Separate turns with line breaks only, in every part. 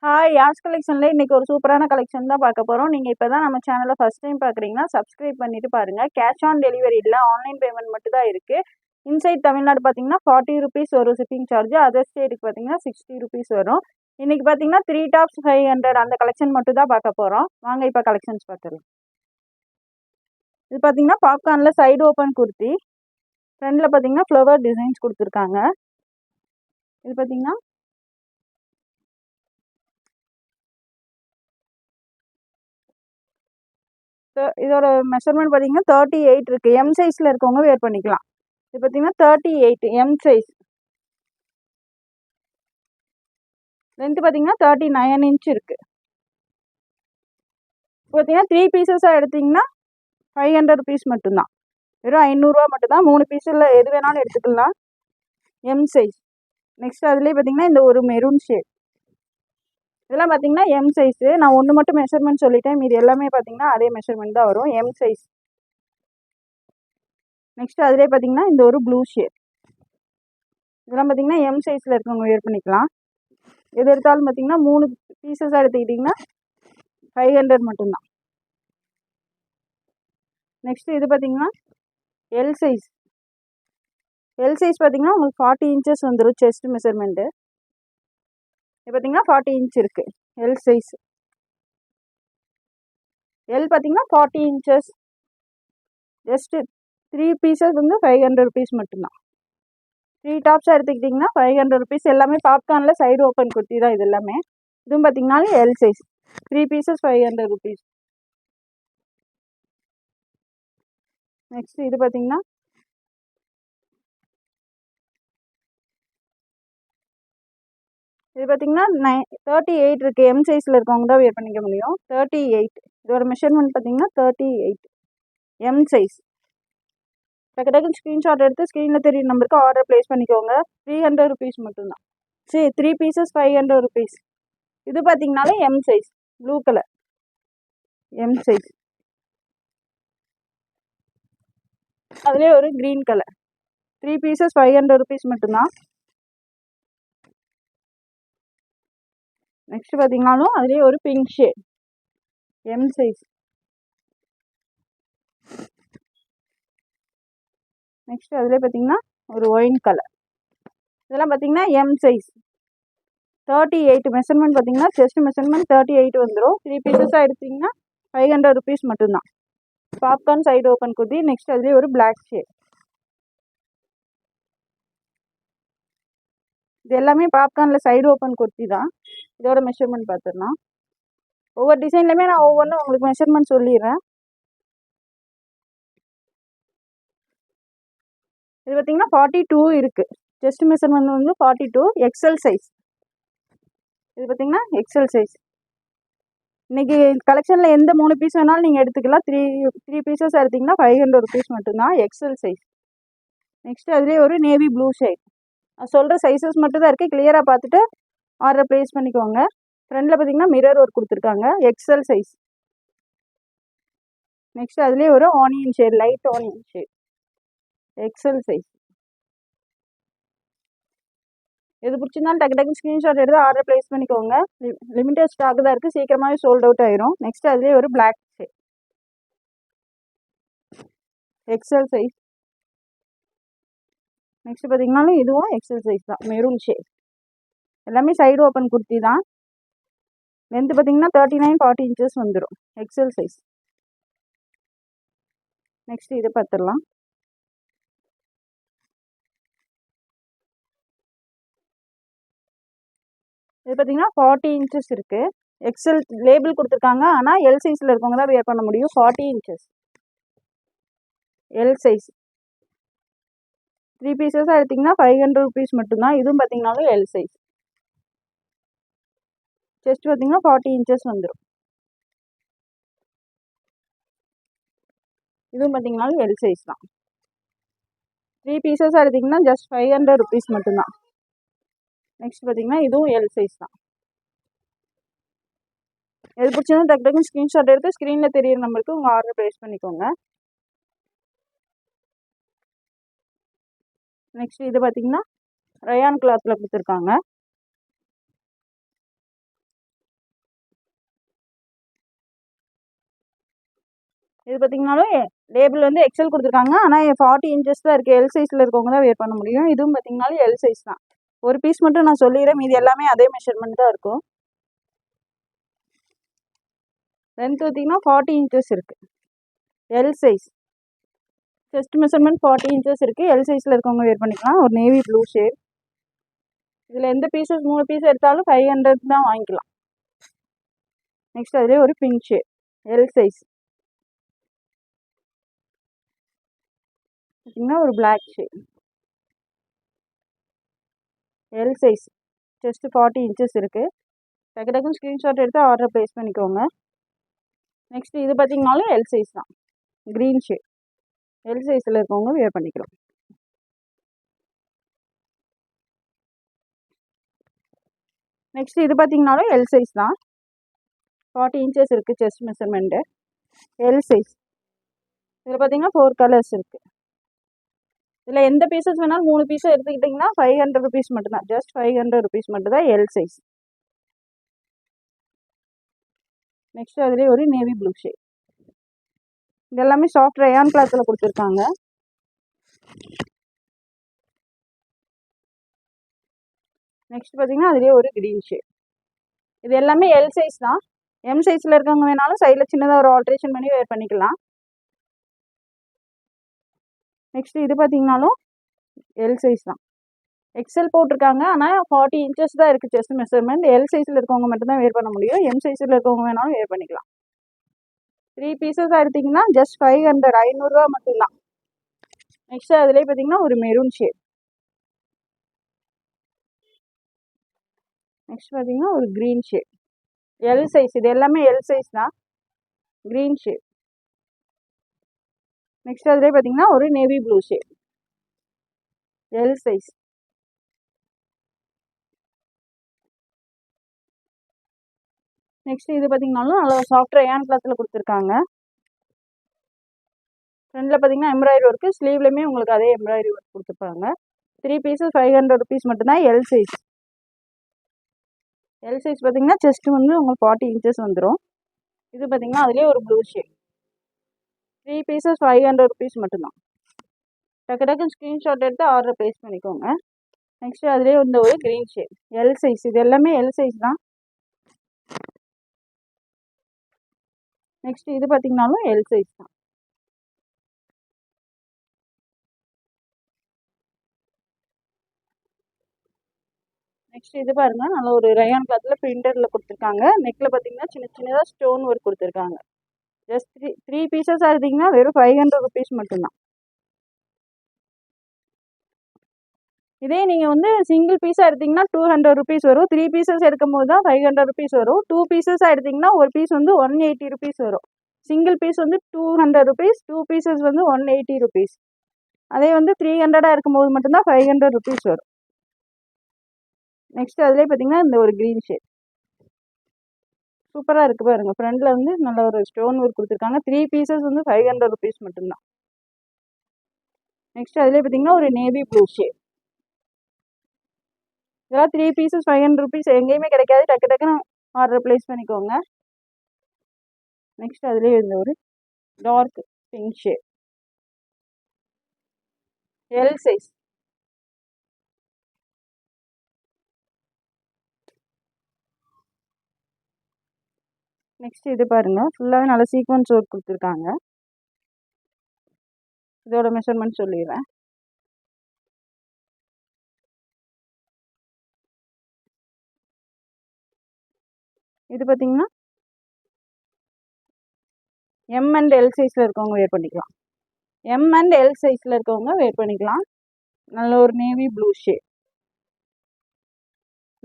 Hi யாஸ் கலெக்ஷனில் இன்றைக்கி ஒரு சூப்பரான கலெக்ஷன் தான் பார்க்க போகிறோம். நீங்கள் இப்போ தான் நம்ம சேனலை ஃபஸ்ட் டைம் பார்க்குறீங்கன்னா சப்ஸ்கிரைப் பண்ணிவிட்டு பாருங்கள். கேஷ் ஆன் டெலிவரி இல்லை, ஆன்லைன் பேமெண்ட் மட்டும் தான் இருக்குது. இன்சைட் தமிழ்நாடு பார்த்தீங்கன்னா 40 ருபீஸ் வரும் ஷிப்பிங் சார்ஜ். அதர் ஸ்டேட்டுக்கு பார்த்தீங்கன்னா 60 ருபீஸ் வரும். இன்றைக்கி பார்த்தீங்கன்னா 3 டாப்ஸ் 500 அந்த கலெக்ஷன் மட்டும் தான் பார்க்க போகிறோம். வாங்க இப்போ கலெக்ஷன்ஸ் பார்த்துடலாம். இது பார்த்தீங்கன்னா பாப்கார்னில் சைடு ஓப்பன் குர்த்தி, ஃப்ரண்டில் பார்த்தீங்கன்னா ஃப்ளவர் டிசைன்ஸ் கொடுத்துருக்காங்க. இது பார்த்தீங்கன்னா இதோட மெஷர்மெண்ட் பார்த்தீங்கன்னா 38 இருக்குது. எம் சைஸில் இருக்கவங்க வேர் பண்ணிக்கலாம். இது பார்த்தீங்கன்னா 38 எம் சைஸ். லென்த்து பார்த்தீங்கன்னா 39 இன்ச் இருக்குது. பார்த்தீங்கன்னா 3 பீசஸாக எடுத்திங்கன்னா 500 ருபீஸ் மட்டும்தான். வெறும் 500 மட்டும்தான். 3 பீஸில் எது வேணாலும் எடுத்துக்கலாம். M size. நெக்ஸ்ட் அதுலேயே பார்த்தீங்கன்னா இந்த ஒரு மெரூன் ஷேட். இதெல்லாம் பார்த்தீங்கன்னா எம் சைஸு. நான் ஒன்று மட்டும் மெஷர்மெண்ட் சொல்லிட்டேன், மீது எல்லாமே பார்த்தீங்கன்னா அதே மெஷர்மெண்ட் தான் வரும், எம் சைஸ். நெக்ஸ்ட் அதிலே பார்த்தீங்கன்னா இந்த ஒரு ப்ளூ ஷேட். இதெல்லாம் பார்த்தீங்கன்னா எம் சைஸில் இருக்கவங்க வேர் பண்ணிக்கலாம். எது எடுத்தாலும் பார்த்தீங்கன்னா 3 பீசஸாக எடுத்துக்கிட்டிங்கன்னா 500 மட்டும்தான். நெக்ஸ்ட் இது பார்த்தீங்கன்னா எல் சைஸ். எல் சைஸ் பார்த்தீங்கன்னா உங்களுக்கு 40 இன்ச்சஸ் வந்துடும் செஸ்ட் மெஷர்மெண்ட்டு. இது பார்த்தீங்கன்னா 40 இன்ச் இருக்குது எல் சைஸ். எல் பார்த்தீங்கன்னா 40 இன்ச்சஸ். ஜஸ்ட்டு 3 பீசஸ் வந்து 500 ருபீஸ் மட்டும்தான். 3 டாப்ஸாக எடுத்துக்கிட்டிங்கன்னா 500 ருபீஸ். எல்லாமே பாப்கார்னில் சைடு ஓப்பன் குர்த்தி தான் இது எல்லாமே. இதுவும் பார்த்தீங்கன்னாலும் L size. 3 pieces 500 rupees. Next இது பார்த்தீங்கன்னா இது பார்த்தீங்கன்னா 38 இருக்குது. எம் சைஸில் இருக்கவங்க தான் வேர் பண்ணிக்க முடியும். 38. இதோட மெஷர்மெண்ட் பார்த்தீங்கன்னா 38 எம் சைஸ். டக்கு ஸ்க்ரீன்ஷாட் எடுத்து ஸ்க்ரீனில் தெரியும் நம்பருக்கு ஆர்டர் ப்ளேஸ் பண்ணிக்கோங்க. 300 ருபீஸ் மட்டும்தான். சரி, 3 பீசஸ் 500 ருபீஸ். இது பார்த்தீங்கன்னாலே M size. Blue colour M size. அதுலேயே ஒரு க்ரீன் கலர். 3 பீசஸ் 500 ருபீஸ் மட்டும்தான். நெக்ஸ்ட் பார்த்தீங்கன்னாலும் அதுலேயே ஒரு pink shade M size. Next அதிலே பார்த்தீங்கன்னா ஒரு ஒயின் கலர். இதெல்லாம் பார்த்தீங்கன்னா எம் சைஸ். 38 மெஷர்மெண்ட் பார்த்தீங்கன்னா செஸ்ட் மெஷர்மெண்ட் 38 வந்துடும். 3 பீசஸாக எடுத்திங்கன்னா 500 ருபீஸ் மட்டும்தான். Popcorn side open kurti. Next அதுலேயே ஒரு பிளாக் ஷேட். இது எல்லாமே பாப்கார்னில் சைடு ஓப்பன் குர்த்தி தான். இதோட மெஷர்மெண்ட் பார்த்துடலாம். ஒவ்வொரு டிசைன்லையுமே நான் ஒவ்வொன்றும் உங்களுக்கு மெஷர்மெண்ட் சொல்லிடுறேன். இது பார்த்தீங்கன்னா 42 இருக்குது. செஸ்ட் மெஷர்மெண்ட் வந்து 42 எக்ஸல் சைஸ். இது பார்த்தீங்கன்னா எக்ஸல் சைஸ். இன்றைக்கி கலெக்ஷனில் எந்த 3 பீஸ் வேணாலும் நீங்கள் எடுத்துக்கலாம். 3 பீசஸ் எடுத்திங்கன்னா 500 ருபீஸ் மட்டும்தான். XL size. நெக்ஸ்ட் அதுலேயே ஒரு நேவி ப்ளூ ஷேட். நான் சொல்கிற சைஸஸ் மட்டும் தான் இருக்குது. கிளியராக பார்த்துட்டு ஆர்டர் ப்ளேஸ் பண்ணிக்கோங்க. ஃப்ரண்டில் பார்த்தீங்கன்னா மிரர் ஒர்க் கொடுத்துருக்காங்க. XL size. நெக்ஸ்ட் அதுலேயே ஒரு onion shade, light onion shade. XL size. எது பிடிச்சிருந்தாலும் டக்கு ஸ்க்ரீன்ஷாட் எடுத்து ஆர்டர் ப்ளேஸ் பண்ணிக்கோங்க. லிமிட்டட் ஸ்டாக் தான் இருக்குது. சீக்கிரமாகவே சோல்ட் அவுட் ஆயிரும். நெக்ஸ்ட் அதுலேயே ஒரு black shade. XL size. Next பார்த்தீங்கன்னாலும் இதுவும் எக்ஸல் சைஸ் தான். Maroon shade. எல்லாமே சைடு ஓப்பன் குர்த்தி தான். லென்த்து பார்த்தீங்கன்னா 39 40 இன்ச்சஸ் வந்துடும். XL size. நெக்ஸ்ட் இது பார்த்துடலாம். இது பார்த்தீங்கன்னா 40 இன்ச்சஸ் இருக்குது. எக்ஸல் லேபிள் கொடுத்துருக்காங்க. ஆனால் எல் சைஸில் இருக்கவங்க தான் வேர் பண்ண முடியும். 40 இன்ச்சஸ் எல் சைஸ். 3 பீசஸாக எடுத்திங்கன்னா 500 ருபீஸ் மட்டும்தான். இதுவும் பார்த்தீங்கன்னாலும் எல் சைஸ். செஸ்ட் பார்த்தீங்கன்னா 40 இன்ச்சஸ் வந்துடும். இதுவும் பார்த்தீங்கன்னாலும் எல் சைஸ் தான். 3 பீசஸாக எடுத்திங்கன்னா ஜஸ்ட் 500 ருபீஸ் மட்டும்தான். நெக்ஸ்ட் பார்த்தீங்கன்னா இதுவும் எல் சைஸ் தான். எது பிடிச்சதும் டக்கு ஸ்க்ரீன்ஷாட் எடுத்து ஸ்க்ரீனில் தெரியிற நம்பருக்கு உங்கள் ஆர்டர் ப்ளேஸ் பண்ணிக்கோங்க. நெக்ஸ்ட் இது பார்த்தீங்கன்னா ரயான் கிளாத்தில் கொடுத்துருக்காங்க. இது பார்த்தீங்கன்னாலும் லேபிள் வந்து எக்ஸல் கொடுத்துருக்காங்க. ஆனால் 40 இன்ச்சஸ் தான் இருக்குது. எல் சைஸில் இருக்கவங்க தான் வேர் பண்ண முடியும். இதுவும் பார்த்தீங்கன்னாலும் எல் சைஸ் தான். ஒரு பீஸ் மட்டும் நான் சொல்லிடுறேன், மீதி எல்லாமே அதே மெஷர்மெண்ட் தான் இருக்கும். லென்த் பார்த்தீங்கன்னா 40 இன்ச்சஸ் இருக்குது. L size. Chest measurement 40 inches இருக்குது. எல் சைஸில் இருக்கவங்க வேர் பண்ணிக்கலாம். ஒரு நேவி ப்ளூ ஷேட். இதில் எந்த பீஸஸ் 3 பீஸ் எடுத்தாலும் 500 தான் வாங்கிக்கலாம். நெக்ஸ்ட் அதிலே ஒரு பிங்க் ஷேட். L size. பார்த்தீங்கன்னா ஒரு black shade. L size. Chest 40 inches இருக்குது. டக்குன்னு ஸ்க்ரீன்ஷாட் எடுத்து ஆர்டர் ப்ளேஸ் பண்ணிக்கோங்க. நெக்ஸ்ட் இது பார்த்தீங்கன்னாலும் எல் சைஸ் தான். Green shade. எல் சைஸில் இருக்கவங்க வேர் பண்ணிக்கலாம். நெக்ஸ்ட் இது பார்த்தீங்கன்னாலும் எல் சைஸ் தான். 40 இன்ச்சஸ் இருக்குது செஸ்ட் மெஷர்மெண்ட்டு. L size. இதில் பார்த்தீங்கன்னா 4 கலர்ஸ் இருக்குது. இதில் எந்த பீசஸ் வேணாலும் 3 பீஸும் எடுத்துக்கிட்டிங்கன்னா 500 ருபீஸ் மட்டும்தான். ஜஸ்ட் 500 ருபீஸ் மட்டும்தான் எல் சைஸ். நெக்ஸ்ட் அதுலேயே ஒரு நேவி ப்ளூ ஷேட். இது எல்லாமே சாஃப்ட் ரயான் கிளாத்தில் கொடுத்துருக்காங்க. நெக்ஸ்ட் பார்த்தீங்கன்னா அதுலேயே ஒரு க்ரீன் ஷேட். இது எல்லாமே எல் சைஸ் தான். எம் சைஸில் இருக்கவங்க வேணாலும் சைடில் சின்னதாக ஒரு ஆல்ட்ரேஷன் பண்ணி வேர் பண்ணிக்கலாம். நெக்ஸ்ட் இது பார்த்தீங்கன்னாலும் எல் சைஸ் தான். எக்ஸல் போட்டிருக்காங்க, ஆனால் 40 இன்ச்சஸ் தான் இருக்குது செஸ்ட் மெஷர்மெண்ட். எல் சைஸில் இருக்கவங்க மட்டும்தான் வேர் பண்ண முடியும். எம் சைஸில் இருக்கவங்க வேணாலும் வேர் பண்ணிக்கலாம். 3 பீசஸாக எடுத்திங்கன்னா ஜஸ்ட் 500, 500 மட்டும்தான். நெக்ஸ்ட் அதிலே பார்த்தீங்கன்னா ஒரு மெரூன் ஷேட். நெக்ஸ்ட் பார்த்தீங்கன்னா ஒரு க்ரீன் ஷேட். L size. இது எல்லாமே எல் சைஸ் தான். Green shade. நெக்ஸ்ட் அதிலே பார்த்தீங்கன்னா ஒரு navy blue shade. L size. Next இது பார்த்தீங்கன்னாலும் நல்லா சாஃப்ட் ரயான் கிளாத்தில் கொடுத்துருக்காங்க. ஃப்ரண்டில் பார்த்தீங்கன்னா எம்ப்ராய்டரி ஒர்க்கு, ஸ்லீவ்லையுமே உங்களுக்கு அதே எம்ப்ராய்டரி ஒர்க் கொடுத்துருப்பாங்க. 3 பீஸஸ் 500 ருபீஸ் மட்டும்தான் எல் சைஸ். எல் சைஸ் பார்த்தீங்கன்னா செஸ்ட் வந்து உங்களுக்கு 40 இன்ச்சஸ் வந்துடும். இது பார்த்தீங்கன்னா அதுலேயே ஒரு ப்ளூ ஷேட். 3 பீஸஸ் 500 ருபீஸ் மட்டும்தான். டக்குன்னு ஸ்க்ரீன்ஷாட் எடுத்து ஆர்டர் ப்ளேஸ் பண்ணிக்கோங்க. நெக்ஸ்ட் அதுலேயே வந்து ஒரு க்ரீன் ஷேட். L size. இது எல்லாமே எல் சைஸ் தான். நெக்ஸ்ட் இது பார்த்தீங்கன்னாலும் எல் சைஸ் தான். நெக்ஸ்ட் இது பாருங்க, நல்ல ஒரு ரயான் கிளாத்தில் பிரிண்டரில் கொடுத்துருக்காங்க. நெக்கில் பார்த்தீங்கன்னா சின்னதாக ஸ்டோன் ஒர்க் கொடுத்துருக்காங்க. ஜஸ்ட் 3 பீசஸாக எடுத்திங்கன்னா வெறும் 500 ருபீஸ் மட்டும்தான். இதே நீங்கள் வந்து சிங்கிள் பீஸாக எடுத்திங்கன்னா 200 ருபீஸ் வரும். 3 பீசஸ் எடுக்கும் போது தான் 500 ருபீஸ் வரும். 2 பீசஸாக எடுத்திங்கன்னா ஒரு பீஸ் வந்து 180 ருபீஸ் வரும். சிங்கிள் பீஸ் வந்து 200 ருபீஸ், 2 பீசஸ் வந்து 180 ருபீஸ். அதே வந்து 300 இருக்கும்போது மட்டும்தான் 500 ருபீஸ் வரும். நெக்ஸ்ட் அதிலே பார்த்தீங்கன்னா இந்த ஒரு க்ரீன் ஷேட். சூப்பராக இருக்குது பாருங்க. ஃப்ரண்டில் வந்து நல்ல ஒரு ஸ்டோன் ஒர்க் கொடுத்துருக்காங்க. 3 பீசஸ் வந்து 500 ருபீஸ் மட்டும்தான். நெக்ஸ்ட் அதிலே பார்த்தீங்கன்னா ஒரு நேவி ப்ளூ ஷேட். இதெல்லாம் 3 பீசஸ் 500 ருபீஸ் எங்கேயுமே கிடைக்காது. டக்குன்னு ஆர்டர் ப்ளேஸ் பண்ணிக்கோங்க. நெக்ஸ்ட் அதுலேயே இந்த ஒரு dark pink shade. L size. Next இது பாருங்க, ஃபுல்லாகவே நல்ல சீக்வன்ஸ் ஒர்க் கொடுத்துருக்காங்க. இதோட மெஷர்மெண்ட் சொல்லிடுறேன். இது பார்த்தீங்கன்னா எம் அண்ட் எல் சைஸில் இருக்கவங்க வேர் பண்ணிக்கலாம். எம் அண்ட் எல் சைஸில் இருக்கவங்க வேர் பண்ணிக்கலாம். நல்ல ஒரு நேவி ப்ளூ ஷேட்.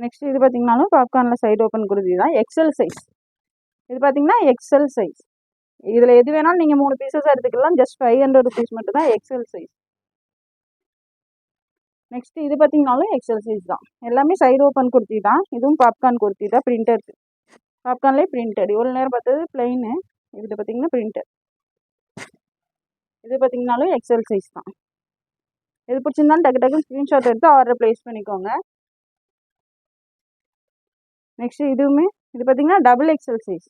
நெக்ஸ்ட் இது பார்த்தீங்கன்னாலும் பாப்கார்னில் சைடு ஓப்பன் குர்தி தான். XL size. இது பார்த்தீங்கன்னா எக்ஸல் சைஸ். இதில் எது வேணாலும் நீங்கள் 3 பீசஸ் எடுத்துக்கலாம். ஜஸ்ட் 500 ருபீஸ் மட்டும் தான் எக்ஸல் சைஸ். நெக்ஸ்ட் இது பார்த்தீங்கன்னாலும் எக்ஸல் சைஸ் தான். எல்லாமே சைடு ஓப்பன் குர்த்தி தான். இதுவும் பாப்கார்ன் குர்த்தி தான். பிரிண்டட். பாப்கார்ன்லேயே பிரிண்டட். இவ்வளோ நேரம் பார்த்தது பிளெயின். இதில் பார்த்தீங்கன்னா பிரிண்டட். இது பார்த்தீங்கன்னாலும் எக்ஸல் சைஸ் தான். இது பிடிச்சிருந்தாலும் டக்குன்னு ஸ்க்ரீன்ஷாட் எடுத்து ஆர்டர் ப்ளேஸ் பண்ணிக்கோங்க. நெக்ஸ்ட் இதுவுமே இது பார்த்தீங்கன்னா டபுள் எக்ஸல் சைஸ்.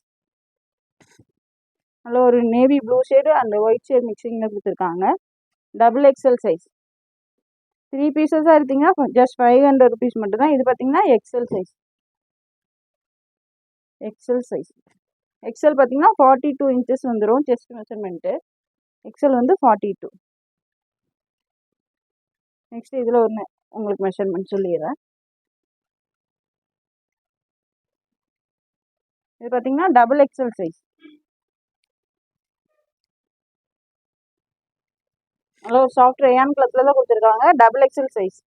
நல்ல ஒரு navy blue shade and white shade மிக்சிங்கில் கொடுத்துருக்காங்க. Double XL size. 3 பீசஸாக எடுத்திங்கன்னா ஜஸ்ட் 500 rupees மட்டும்தான். இது பார்த்தீங்கன்னா எக்ஸல் சைஸ். எக்ஸல் பார்த்தீங்கன்னா 42 inches வந்துடும் செஸ்ட் மெஷர்மெண்ட்டு. எக்ஸல் வந்து 42. நெக்ஸ்ட் இதில் ஒன்று உங்களுக்கு மெஷர்மெண்ட் சொல்லிடுறேன். இது பார்த்தீங்கன்னா டபுள் எக்ஸல் சைஸ். நல்லா ஒரு சாஃப்ட் ரேயான் கிளாத்தில் தான் கொடுத்துருக்காங்க. Double XL size.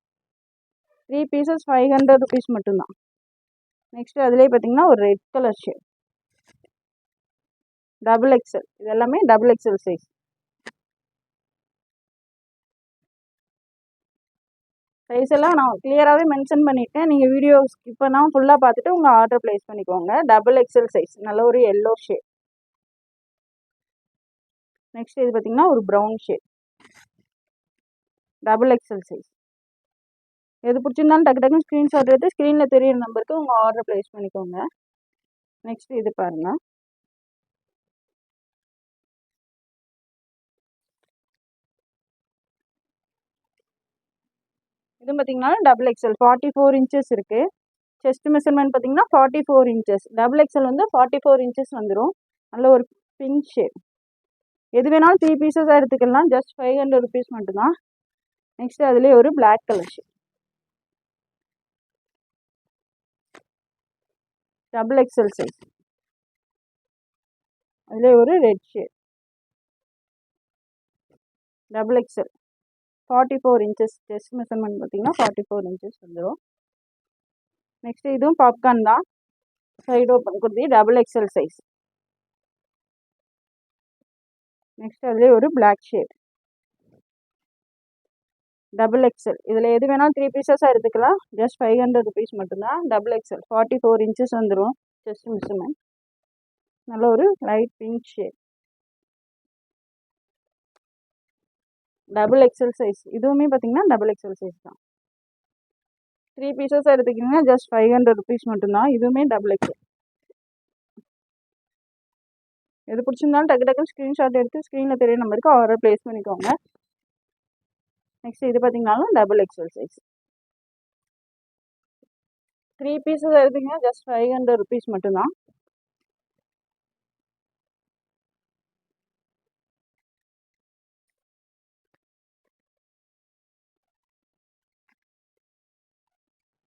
3 pieces 500 rupees மட்டும்தான். நெக்ஸ்ட் அதுலேயே பார்த்தீங்கன்னா ஒரு red colour shade. Double XL. இது எல்லாமே டபுள் எக்ஸல் சைஸ். சைஸ் எல்லாம் நான் கிளியராகவே மென்ஷன் பண்ணிட்டேன். நீங்கள் வீடியோ ஸ்கிப் பண்ணாமல் ஃபுல்லாக பார்த்துட்டு உங்கள் ஆர்டர் ப்ளேஸ் பண்ணிக்கோங்க. Double XL size. நல்ல ஒரு எல்லோ ஷேட். நெக்ஸ்ட் இது பார்த்தீங்கன்னா ஒரு brown shade. Double XL size. எது பிடிச்சிருந்தாலும் டக்கு டக்குன்னு ஸ்க்ரீன்ஷாட் எடுத்து ஸ்க்ரீனில் தெரியிற நம்பருக்கு உங்கள் ஆர்டர் ப்ளேஸ் பண்ணிக்கோங்க. நெக்ஸ்ட் இது பாருங்கள். இது பார்த்தீங்கன்னா டபுள் எக்ஸல் 44 inches இருக்குது. செஸ்ட் மெஷர்மெண்ட் பார்த்தீங்கன்னா 44 inches. டபுள் எக்ஸல் வந்து 44 inches வந்துடும். நல்ல ஒரு பிங்க் ஷேட். எது வேணாலும் 3 பீசஸாக எடுத்துக்கலாம். ஜஸ்ட் 500 rupees மட்டும்தான். நெக்ஸ்ட் அதுலேயே ஒரு black colour shade. Double XL size. அதுலேயே ஒரு red shade. Double XL 44 inches. Chest measurement பார்த்தீங்கன்னா 44 inches வந்துடும். நெக்ஸ்ட் இதுவும் பாப்கார்ன் தான். சைடு ஓப்பன் கொடுத்து டபுள் எக்ஸல் சைஸ். நெக்ஸ்ட் அதுலேயே ஒரு பிளாக் ஷேட். Double XL. இதில் எது வேணாலும் 3 பீசஸாக எடுத்துக்கலாம். ஜஸ்ட் 500 rupees மட்டும்தான். டபுள் எக்ஸல் 44 inches வந்துடும் செஸ்ட் மெஷர்மெண்ட். நல்ல ஒரு light pink shade. Double XL size. இதுவுமே பார்த்தீங்கன்னா டபுள் எக்ஸல் சைஸ் தான். 3 பீசஸாக எடுத்துக்கிட்டிங்கன்னா ஜஸ்ட் 500 rupees மட்டும்தான். இதுவுமே டபுள் எக்ஸல். எது பிடிச்சிருந்தாலும் டக்கு டக்குன்னு ஸ்க்ரீன்ஷாட் எடுத்து ஸ்க்ரீனில் தெரிய நம்பருக்கு ஆர்டர் ப்ளேஸ் பண்ணிக்கோங்க. நெக்ஸ்ட் இது பார்த்தீங்கன்னாலும் டபுள் எக்ஸல் சைஸ். 3 பீசஸ் எடுத்தீங்கன்னா ஜஸ்ட் 500 rupees மட்டும்தான்.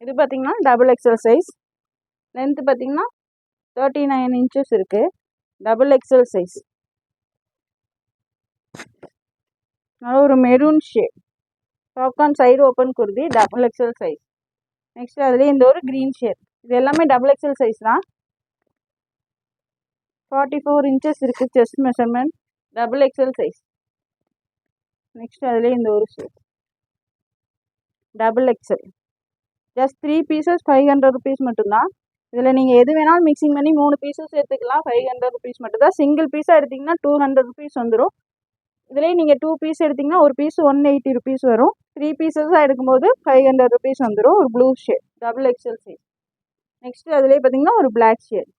இது பார்த்தீங்கன்னா டபுள் எக்ஸல் சைஸ். லென்த்து பார்த்தீங்கன்னா 39 inches இருக்குது. Double XL size. ஒரு maroon shade. Popcorn side open kurti double XL size. Next அதுலேயே இந்த ஒரு க்ரீன் ஷேட். இது எல்லாமே டபுள் எக்ஸல் சைஸ் தான். 44 inches இருக்குது chest measurement. Double XL size. Next அதுலேயே இந்த ஒரு shade. Double XL. Just 3 pieces 500 rupees மட்டும்தான். இதில் நீங்கள் எது வேணாலும் மிக்சிங் பண்ணி 3 பீசஸ் எடுத்துக்கலாம். 500 rupees மட்டும்தான். சிங்கிள் பீஸாக எடுத்திங்கன்னா 200 rupees வந்துடும். இதுலேயே நீங்கள் 2 பீஸ் எடுத்திங்கன்னா ஒரு பீஸ் 180 rupees வரும். 3 பீசஸாக எடுக்கும்போது 500 rupees வந்துடும். ஒரு blue shade. Double XL size. Next அதுலேயே பார்த்தீங்கன்னா ஒரு பிளாக் ஷேட்.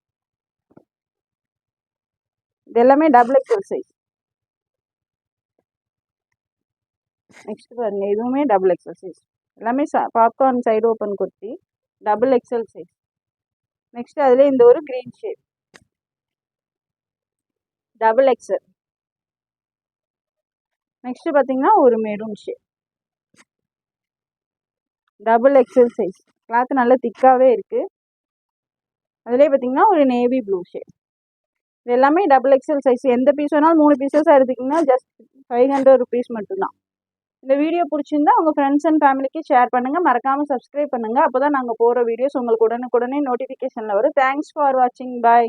இது எல்லாமே டபுள் எக்ஸல் சைஸ். நெக்ஸ்ட் பாருங்கள். இதுவுமே டபுள் எக்ஸல் சைஸ். எல்லாமே popcorn side open kurti double XL size. Next அதுலேயே இந்த ஒரு green shade. Double XL. Next பார்த்தீங்கன்னா ஒரு maroon shade. Double XL size. Cloth நல்லா திக்காகவே இருக்குது. அதுலேயே பார்த்தீங்கன்னா ஒரு நேவி ப்ளூ ஷேட். இது எல்லாமே டபுள் எக்ஸல் சைஸ். எந்த பீஸ் வேணாலும் 3 பீசஸாக எடுத்திங்கன்னா ஜஸ்ட் 500 rupees மட்டும்தான். இந்த வீடியோ பிடிச்சிருந்தா உங்கள் ஃப்ரெண்ட்ஸ் அண்ட் ஃபேமிலிக்கு ஷேர் பண்ணுங்கள். மறக்காமல் சப்ஸ்கிரைப் பண்ணுங்கள். அப்போ தான் நாங்கள் போகிற வீடியோஸ் உங்களுக்கு உடனுக்குடனே நோட்டிஃபிகேஷனில் வரும். தேங்க்ஸ் ஃபார் வாட்சிங். பாய்.